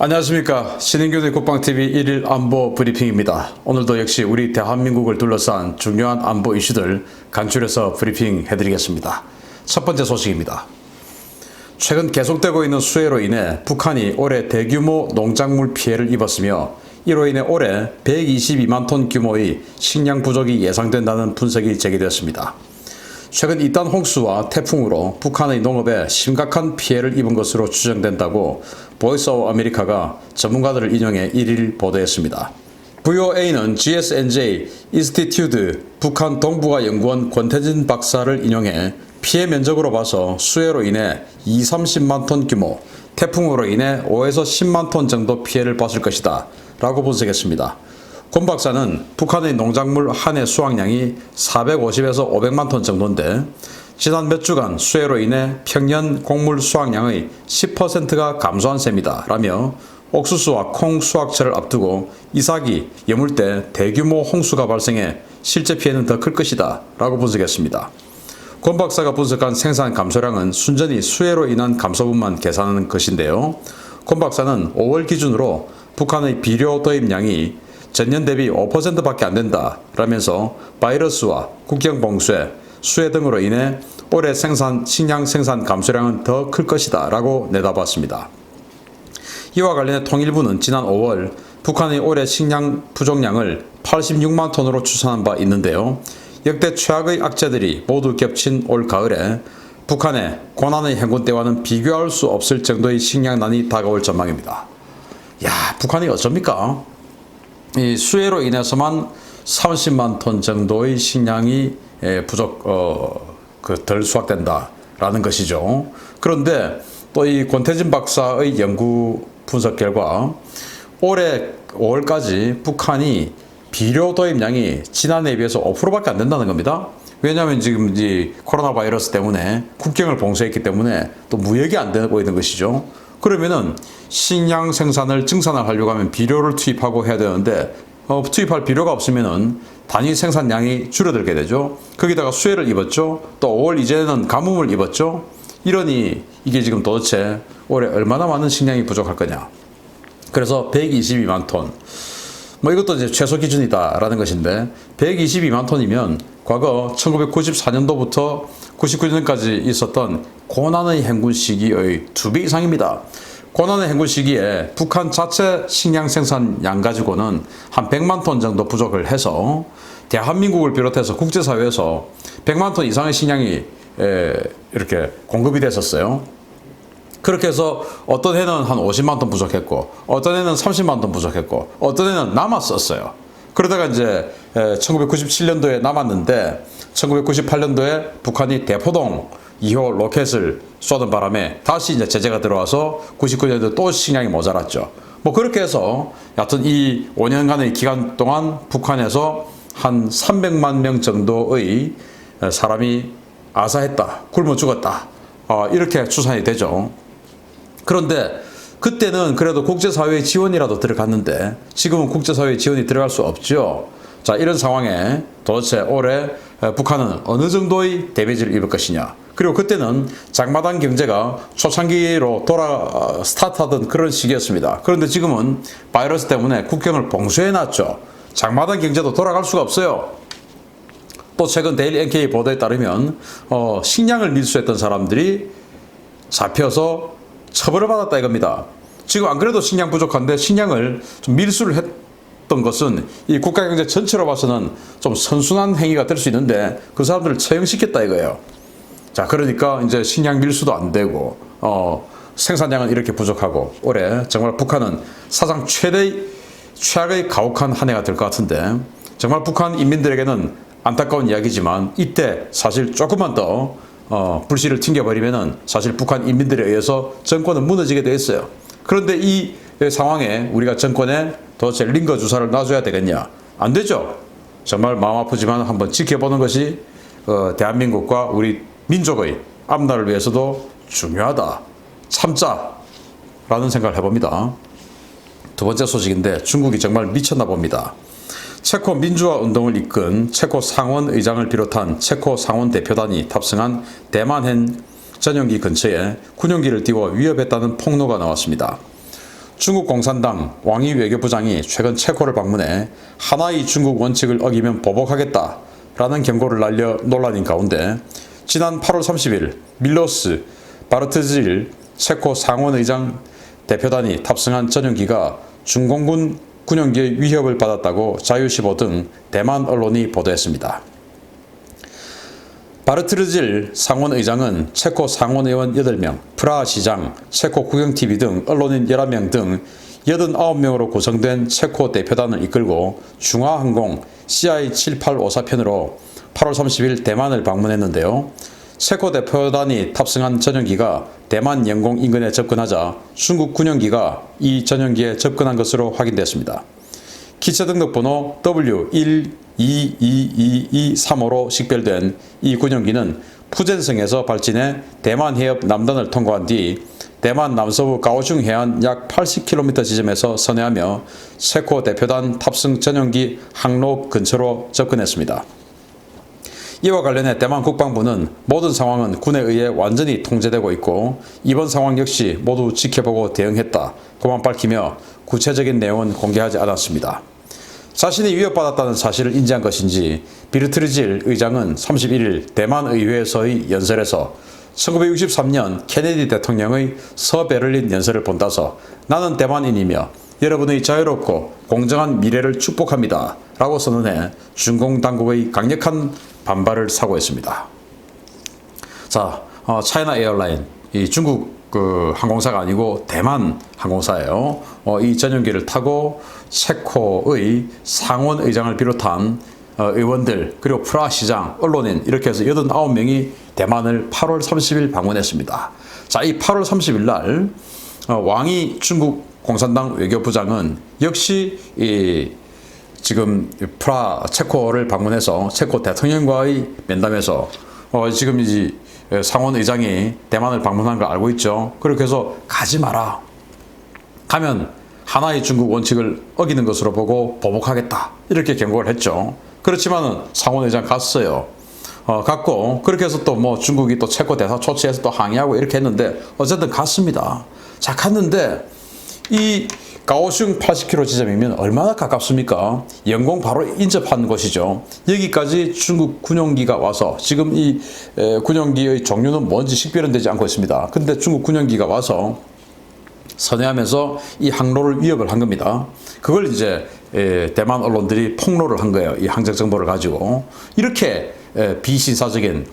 안녕하십니까. 신인교대 국방TV 1일 안보 브리핑입니다. 오늘도 역시 우리 대한민국을 둘러싼 중요한 안보 이슈들 간추려서 브리핑 해드리겠습니다. 첫 번째 소식입니다. 최근 계속되고 있는 수해로 인해 북한이 올해 대규모 농작물 피해를 입었으며 이로 인해 올해 122만 톤 규모의 식량 부족이 예상된다는 분석이 제기되었습니다. 최근 이딴 홍수와 태풍으로 북한의 농업에 심각한 피해를 입은 것으로 추정된다고 보이스 오브 아메리카가 전문가들을 인용해 1일 보도했습니다. VOA는 GSNJ 인스티튜드 북한 동북아 연구원 권태진 박사를 인용해 피해 면적으로 봐서 수해로 인해 2~30만 톤 규모, 태풍으로 인해 5에서 10만 톤 정도 피해를 봤을 것이다 라고 분석했습니다. 권 박사는 북한의 농작물 한 해 수확량이 450에서 500만 톤 정도인데 지난 몇 주간 수해로 인해 평년 곡물 수확량의 10%가 감소한 셈이다 라며 옥수수와 콩 수확철을 앞두고 이삭이 여물 때 대규모 홍수가 발생해 실제 피해는 더 클 것이다 라고 분석했습니다. 권 박사가 분석한 생산 감소량은 순전히 수해로 인한 감소분만 계산하는 것인데요. 권 박사는 5월 기준으로 북한의 비료 도입량이 전년 대비 5%밖에 안 된다 라면서 바이러스와 국경 봉쇄, 수해 등으로 인해 올해 식량 생산 감소량은 더 클 것이다 라고 내다봤습니다. 이와 관련해 통일부는 지난 5월 북한의 올해 식량 부족량을 86만 톤으로 추산한 바 있는데요. 역대 최악의 악재들이 모두 겹친 올 가을에 북한의 고난의 행군 때와는 비교할 수 없을 정도의 식량난이 다가올 전망입니다. 야, 북한이 어쩝니까? 이 수해로 인해서만 30만 톤 정도의 식량이 덜 수확된다라는 것이죠. 그런데 또 이 권태진 박사의 연구 분석 결과 올해 5월까지 북한이 비료 도입량이 지난해에 비해서 5%밖에 안 된다는 겁니다. 왜냐하면 지금 이 코로나 바이러스 때문에 국경을 봉쇄했기 때문에 또 무역이 안 되고 있는 것이죠. 그러면은 식량 생산을 증산을 하려고 하면 비료를 투입하고 해야 되는데 투입할 비료가 없으면은 단위 생산량이 줄어들게 되죠. 거기다가 수해를 입었죠. 또 5월 이전에는 가뭄을 입었죠. 이러니 이게 지금 도대체 올해 얼마나 많은 식량이 부족할 거냐. 그래서 122만 톤. 이것도 이제 최소 기준이다라는 것인데 122만 톤이면 과거 1994년도부터 99년까지 있었던 고난의 행군 시기의 2배 이상입니다. 고난의 행군 시기에 북한 자체 식량 생산량 가지고는 한 100만 톤 정도 부족을 해서 대한민국을 비롯해서 국제사회에서 100만 톤 이상의 식량이 이렇게 공급이 됐었어요. 그렇게 해서 어떤 해는 한 50만 톤 부족했고 어떤 해는 30만 톤 부족했고 어떤 해는 남았었어요. 그러다가 이제 1997년도에 남았는데 1998년도에 북한이 대포동 2호 로켓을 쏘던 바람에 다시 이제 제재가 들어와서 99년도 또 식량이 모자랐죠. 그렇게 해서 여하튼 이 5년간의 기간 동안 북한에서 한 300만 명 정도의 사람이 아사했다, 굶어 죽었다, 이렇게 추산이 되죠. 그런데 그때는 그래도 국제사회의 지원이라도 들어갔는데 지금은 국제사회의 지원이 들어갈 수 없죠. 자, 이런 상황에 도대체 올해 북한은 어느 정도의 데미지를 입을 것이냐. 그리고 그때는 장마당 경제가 초창기로 스타트하던 그런 시기였습니다. 그런데 지금은 바이러스 때문에 국경을 봉쇄해놨죠. 장마당 경제도 돌아갈 수가 없어요. 또 최근 데일리 NK 보도에 따르면 식량을 밀수했던 사람들이 잡혀서 처벌을 받았다 이겁니다. 지금 안 그래도 식량 부족한데 식량을 좀 밀수를 했던 것은 이 국가경제 전체로 봐서는 좀 선순환 행위가 될 수 있는데 그 사람들을 처형시켰다 이거예요. 자, 그러니까 이제 식량 밀수도 안 되고 생산량은 이렇게 부족하고 올해 정말 북한은 사상 최악의 가혹한 한 해가 될 것 같은데 정말 북한 인민들에게는 안타까운 이야기지만 이때 사실 조금만 더 불씨를 튕겨버리면은 사실 북한 인민들에 의해서 정권은 무너지게 돼 있어요. 그런데 이 상황에 우리가 정권에 도대체 링거 주사를 놔줘야 되겠냐? 안 되죠. 정말 마음 아프지만 한번 지켜보는 것이 대한민국과 우리 민족의 앞날을 위해서도 중요하다. 참자라는 생각을 해봅니다. 두 번째 소식인데 중국이 정말 미쳤나 봅니다. 체코 민주화 운동을 이끈 체코 상원 의장을 비롯한 체코 상원 대표단이 탑승한 대만행 전용기 근처에 군용기를 띄워 위협했다는 폭로가 나왔습니다. 중국 공산당 왕이 외교부장이 최근 체코를 방문해 하나의 중국 원칙을 어기면 보복하겠다라는 경고를 날려 논란인 가운데 지난 8월 30일 밀로스 바르트질 체코 상원의장 대표단이 탑승한 전용기가 중공군 군용기의 위협을 받았다고 자유시보 등 대만 언론이 보도했습니다. 바르트르질 상원의장은 체코 상원의원 8명, 프라하 시장, 체코 국영TV 등 언론인 11명 등 89명으로 구성된 체코 대표단을 이끌고 중화항공 CI7854편으로 8월 30일 대만을 방문했는데요. 체코 대표단이 탑승한 전용기가 대만 영공 인근에 접근하자 중국 군용기가 이 전용기에 접근한 것으로 확인됐습니다. 기체 등록번호 W1222235로 식별된 이 군용기는 푸젠성에서 발진해 대만 해협 남단을 통과한 뒤 대만 남서부 가오슝 해안 약 80km 지점에서 선회하며 체코 대표단 탑승 전용기 항로 근처로 접근했습니다. 이와 관련해 대만 국방부는 모든 상황은 군에 의해 완전히 통제되고 있고 이번 상황 역시 모두 지켜보고 대응했다고만 밝히며 구체적인 내용은 공개하지 않았습니다. 자신이 위협받았다는 사실을 인지한 것인지 비르트르질 의장은 31일 대만 의회에서의 연설에서 1963년 케네디 대통령의 서베를린 연설을 본따서 나는 대만인이며 여러분의 자유롭고 공정한 미래를 축복합니다 라고 선언해 중공 당국의 강력한 반발을 사고했습니다. 자, 차이나 에어라인, 이 중국 항공사가 아니고 대만 항공사예요. 이 전용기를 타고 체코의 상원 의장을 비롯한 의원들 그리고 프라하 시장, 언론인 이렇게 해서 89명이 대만을 8월 30일 방문했습니다. 자, 이 8월 30일 날 왕이 중국 공산당 외교부장은 역시 지금 체코를 방문해서 체코 대통령과의 면담에서 지금 이 상원 의장이 대만을 방문한 걸 알고 있죠. 그렇게 해서 가지 마라. 가면 하나의 중국 원칙을 어기는 것으로 보고 보복하겠다. 이렇게 경고를 했죠. 그렇지만은 상원 의장 갔어요. 갔고 그렇게 해서 또 뭐 중국이 또 체코 대사 초치해서 또 항의하고 이렇게 했는데 어쨌든 갔습니다. 자, 갔는데 이 가오슝 80km 지점이면 얼마나 가깝습니까? 영공 바로 인접한 곳이죠. 여기까지 중국 군용기가 와서 지금 이 군용기의 종류는 뭔지 식별은 되지 않고 있습니다. 근데 중국 군용기가 와서 선회하면서 이 항로를 위협을 한 겁니다. 그걸 이제 대만 언론들이 폭로를 한 거예요. 이 항적 정보를 가지고. 이렇게 비신사적인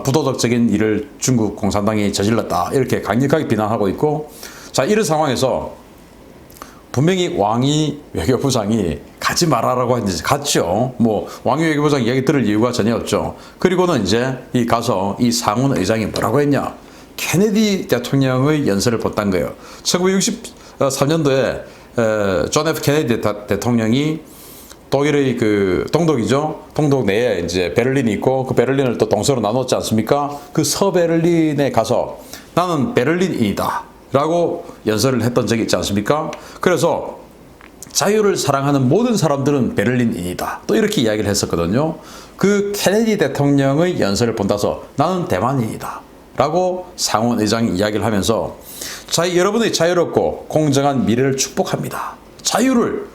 부도덕적인 일을 중국 공산당이 저질렀다. 이렇게 강력하게 비난하고 있고, 자, 이런 상황에서 분명히 왕이 외교부장이 가지 말아라고 했는데 갔죠. 뭐 왕이 외교부장 이야기 들을 이유가 전혀 없죠. 그리고는 이제 가서 이 상원 의장이 뭐라고 했냐? 케네디 대통령의 연설을 봤다는 거예요. 1963년도에 존 F 케네디 대통령이 독일의 그 동독이죠. 동독 내에 이제 베를린이 있고 그 베를린을 또 동서로 나눴지 않습니까? 그 서베를린에 가서 나는 베를린인이다 라고 연설을 했던 적이 있지 않습니까? 그래서 자유를 사랑하는 모든 사람들은 베를린인이다. 또 이렇게 이야기를 했었거든요. 그 케네디 대통령의 연설을 본다서 나는 대만인이다 라고 상원 의장이 이야기를 하면서 여러분의 자유롭고 공정한 미래를 축복합니다. 자유를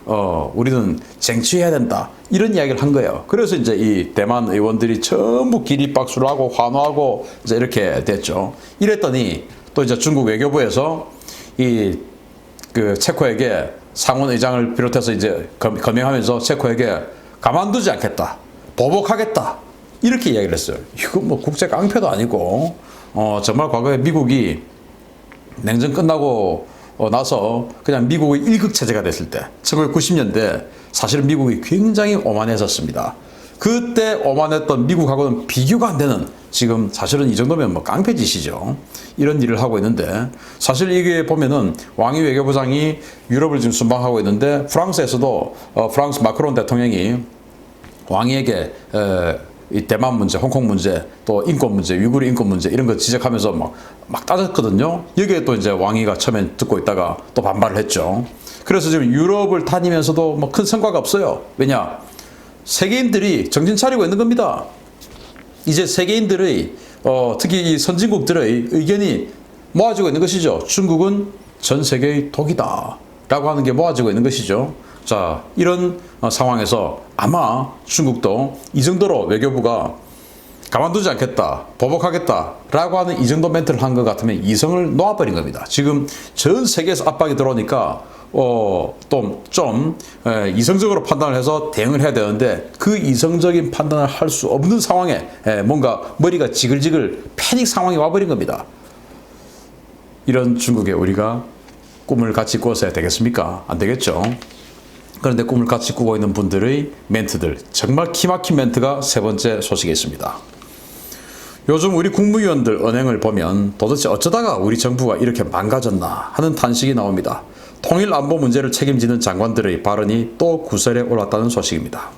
우리는 쟁취해야 된다. 이런 이야기를 한 거예요. 그래서 이제 이 대만 의원들이 전부 기립박수를 하고 환호하고 이제 이렇게 됐죠. 이랬더니 또 이제 중국 외교부에서 그 체코에게 상원 의장을 비롯해서 이제 거명하면서 체코에게 가만두지 않겠다. 보복하겠다. 이렇게 이야기를 했어요. 이건 뭐 국제 깡패도 아니고 정말 과거에 미국이 냉전 끝나고 나서 그냥 미국의 일극체제가 됐을 때 1990년대 사실은 미국이 굉장히 오만했었습니다. 그때 오만했던 미국하고는 비교가 안 되는 지금 사실은 이 정도면 뭐 깡패짓이죠. 이런 일을 하고 있는데 사실 이게 보면은 왕이 외교부장이 유럽을 지금 순방하고 있는데 프랑스에서도 프랑스 마크론 대통령이 왕이에게 이 대만 문제, 홍콩 문제, 또 인권 문제, 위구르 인권 문제 이런 거 지적하면서 막 따졌거든요. 여기에 또 이제 왕이가 처음엔 듣고 있다가 또 반발을 했죠. 그래서 지금 유럽을 다니면서도 뭐 큰 성과가 없어요. 왜냐? 세계인들이 정신 차리고 있는 겁니다. 이제 세계인들의 특히 이 선진국들의 의견이 모아지고 있는 것이죠. 중국은 전 세계의 독이다. 라고 하는 게 모아지고 있는 것이죠. 자, 이런 상황에서 아마 중국도 이 정도로 외교부가 가만두지 않겠다, 보복하겠다 라고 하는 이 정도 멘트를 한 것 같으면 이성을 놓아버린 겁니다. 지금 전 세계에서 압박이 들어오니까 또 좀 이성적으로 판단을 해서 대응을 해야 되는데 그 이성적인 판단을 할 수 없는 상황에 뭔가 머리가 지글지글 패닉 상황이 와버린 겁니다. 이런 중국에 우리가 꿈을 같이 꿔서야 되겠습니까? 안 되겠죠. 그런데 꿈을 같이 꾸고 있는 분들의 멘트들, 정말 기막힌 멘트가 세 번째 소식에 있습니다. 요즘 우리 국무위원들 언행을 보면 도대체 어쩌다가 우리 정부가 이렇게 망가졌나 하는 탄식이 나옵니다. 통일 안보 문제를 책임지는 장관들의 발언이 또 구설에 올랐다는 소식입니다.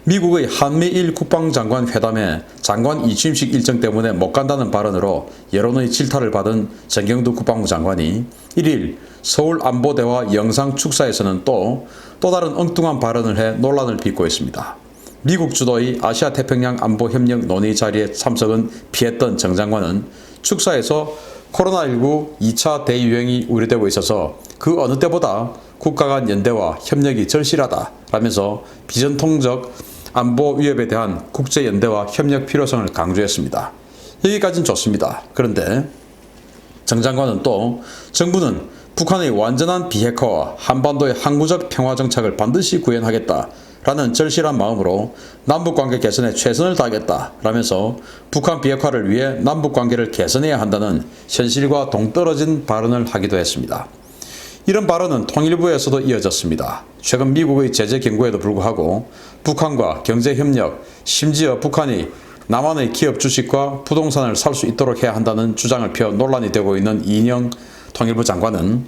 미국의 한미일 국방장관 회담에 장관 이취임식 일정 때문에 못 간다는 발언으로 여론의 질타를 받은 정경두 국방부 장관이 1일 서울안보대화 영상축사에서는 또 다른 엉뚱한 발언을 해 논란을 빚고 있습니다. 미국 주도의 아시아태평양 안보협력 논의 자리에 참석은 피했던 정 장관은 축사에서 코로나19 2차 대유행이 우려되고 있어서 그 어느 때보다 국가 간 연대와 협력이 절실하다 라면서 비전통적 안보 위협에 대한 국제연대와 협력 필요성을 강조했습니다. 여기까지는 좋습니다. 그런데 정 장관은 또 정부는 북한의 완전한 비핵화와 한반도의 항구적 평화 정착을 반드시 구현하겠다 라는 절실한 마음으로 남북관계 개선에 최선을 다하겠다 라면서 북한 비핵화를 위해 남북관계를 개선해야 한다는 현실과 동떨어진 발언을 하기도 했습니다. 이런 발언은 통일부에서도 이어졌습니다. 최근 미국의 제재 경고에도 불구하고 북한과 경제협력, 심지어 북한이 남한의 기업 주식과 부동산을 살 수 있도록 해야 한다는 주장을 펴 논란이 되고 있는 이인영 통일부 장관은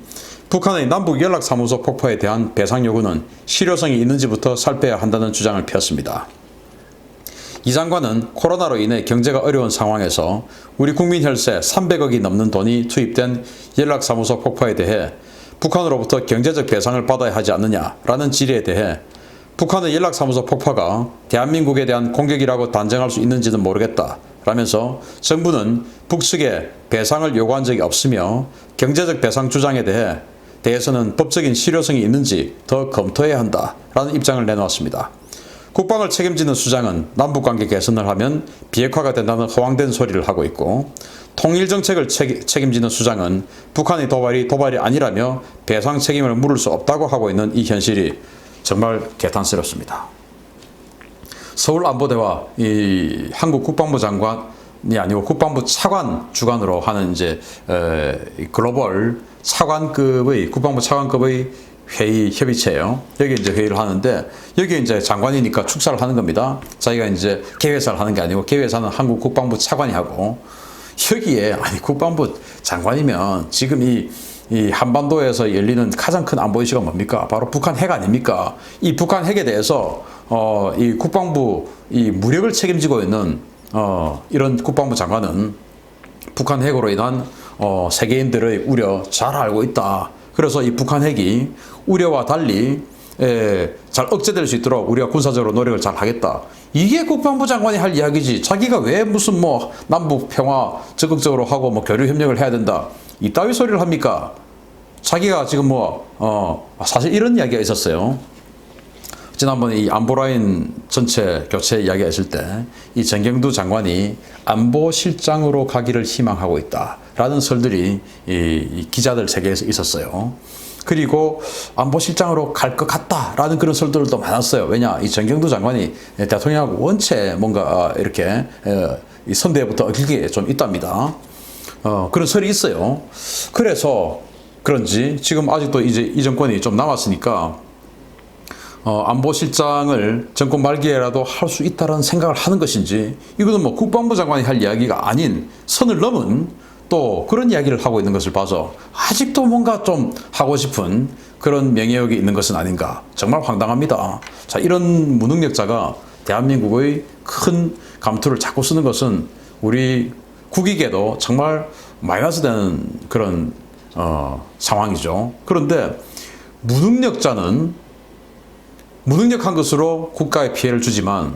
북한의 남북연락사무소 폭파에 대한 배상 요구는 실효성이 있는지부터 살펴야 한다는 주장을 폈습니다. 이 장관은 코로나로 인해 경제가 어려운 상황에서 우리 국민 혈세 300억이 넘는 돈이 투입된 연락사무소 폭파에 대해 북한으로부터 경제적 배상을 받아야 하지 않느냐라는 질의에 대해 북한의 연락사무소 폭파가 대한민국에 대한 공격이라고 단정할 수 있는지는 모르겠다 라면서 정부는 북측에 배상을 요구한 적이 없으며 경제적 배상 주장에 대해서는 법적인 실효성이 있는지 더 검토해야 한다라는 입장을 내놓았습니다. 국방을 책임지는 수장은 남북관계 개선을 하면 비핵화가 된다는 허황된 소리를 하고 있고 통일정책을 책임지는 수장은 북한의 도발이 아니라며 배상 책임을 물을 수 없다고 하고 있는 이 현실이 정말 개탄스럽습니다. 서울안보대화 이 한국 국방부 장관이 아니고 국방부 차관 주관으로 하는 이제 글로벌 차관급의 국방부 차관급의 회의 협의체예요. 여기 이제 회의를 하는데 여기 이제 장관이니까 축사를 하는 겁니다. 자기가 이제 개회사를 하는 게 아니고 개회사는 한국 국방부 차관이 하고 여기에 아니 국방부 장관이면 지금 이 한반도에서 열리는 가장 큰 안보 이슈가 뭡니까? 바로 북한 핵 아닙니까? 이 북한 핵에 대해서 이 국방부 이 무력을 책임지고 있는 이런 국방부 장관은 북한 핵으로 인한 세계인들의 우려 잘 알고 있다. 그래서 이 북한 핵이 우려와 달리 잘 억제될 수 있도록 우리가 군사적으로 노력을 잘 하겠다. 이게 국방부 장관이 할 이야기지. 자기가 왜 무슨 뭐 남북 평화 적극적으로 하고 뭐 교류 협력을 해야 된다. 이따위 소리를 합니까? 자기가 지금 사실 이런 이야기가 있었어요. 지난번에 이 안보라인 전체 교체 이야기가 있을 때 이 정경두 장관이 안보실장으로 가기를 희망하고 있다라는 설들이 이 기자들 세계에서 있었어요. 그리고 안보실장으로 갈 것 같다라는 그런 설들도 많았어요. 왜냐, 이 정경두 장관이 대통령하고 원체 뭔가 이렇게 이 선대부터 얽히게 좀 있답니다. 그런 설이 있어요. 그래서 그런지 지금 아직도 이제 이 정권이 좀 남았으니까 안보실장을 정권 말기에라도 할 수 있다는 생각을 하는 것인지 이거는 뭐 국방부 장관이 할 이야기가 아닌 선을 넘은 또 그런 이야기를 하고 있는 것을 봐서 아직도 뭔가 좀 하고 싶은 그런 명예욕이 있는 것은 아닌가. 정말 황당합니다. 자, 이런 무능력자가 대한민국의 큰 감투를 자꾸 쓰는 것은 우리 국익에도 정말 마이너스 되는 그런 상황이죠. 그런데 무능력한 것으로 국가에 피해를 주지만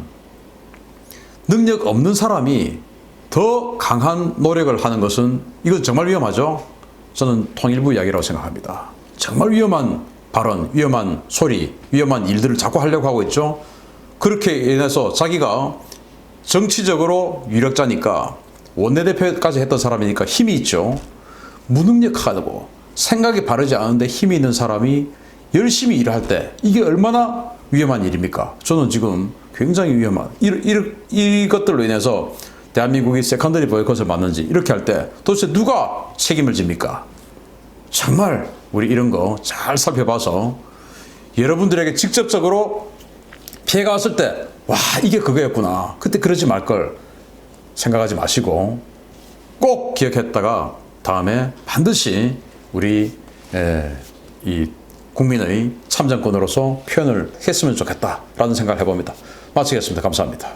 능력 없는 사람이 더 강한 노력을 하는 것은 이건 정말 위험하죠. 저는 통일부 이야기라고 생각합니다. 정말 위험한 발언, 위험한 소리, 위험한 일들을 자꾸 하려고 하고 있죠. 그렇게 인해서 자기가 정치적으로 유력자니까 원내대표까지 했던 사람이니까 힘이 있죠. 무능력하고 생각이 바르지 않은데 힘이 있는 사람이 열심히 일을 할 때 이게 얼마나 위험한 일입니까? 저는 지금 굉장히 위험한 이것들로 인해서 대한민국이 세컨더리 보이콧을 맞는지 이렇게 할 때 도대체 누가 책임을 집니까? 정말 우리 이런 거 잘 살펴봐서 여러분들에게 직접적으로 피해가 왔을 때 와 이게 그거였구나 그때 그러지 말 걸 생각하지 마시고 꼭 기억했다가 다음에 반드시 우리 이 국민의 참정권으로서 표현을 했으면 좋겠다라는 생각을 해봅니다. 마치겠습니다. 감사합니다.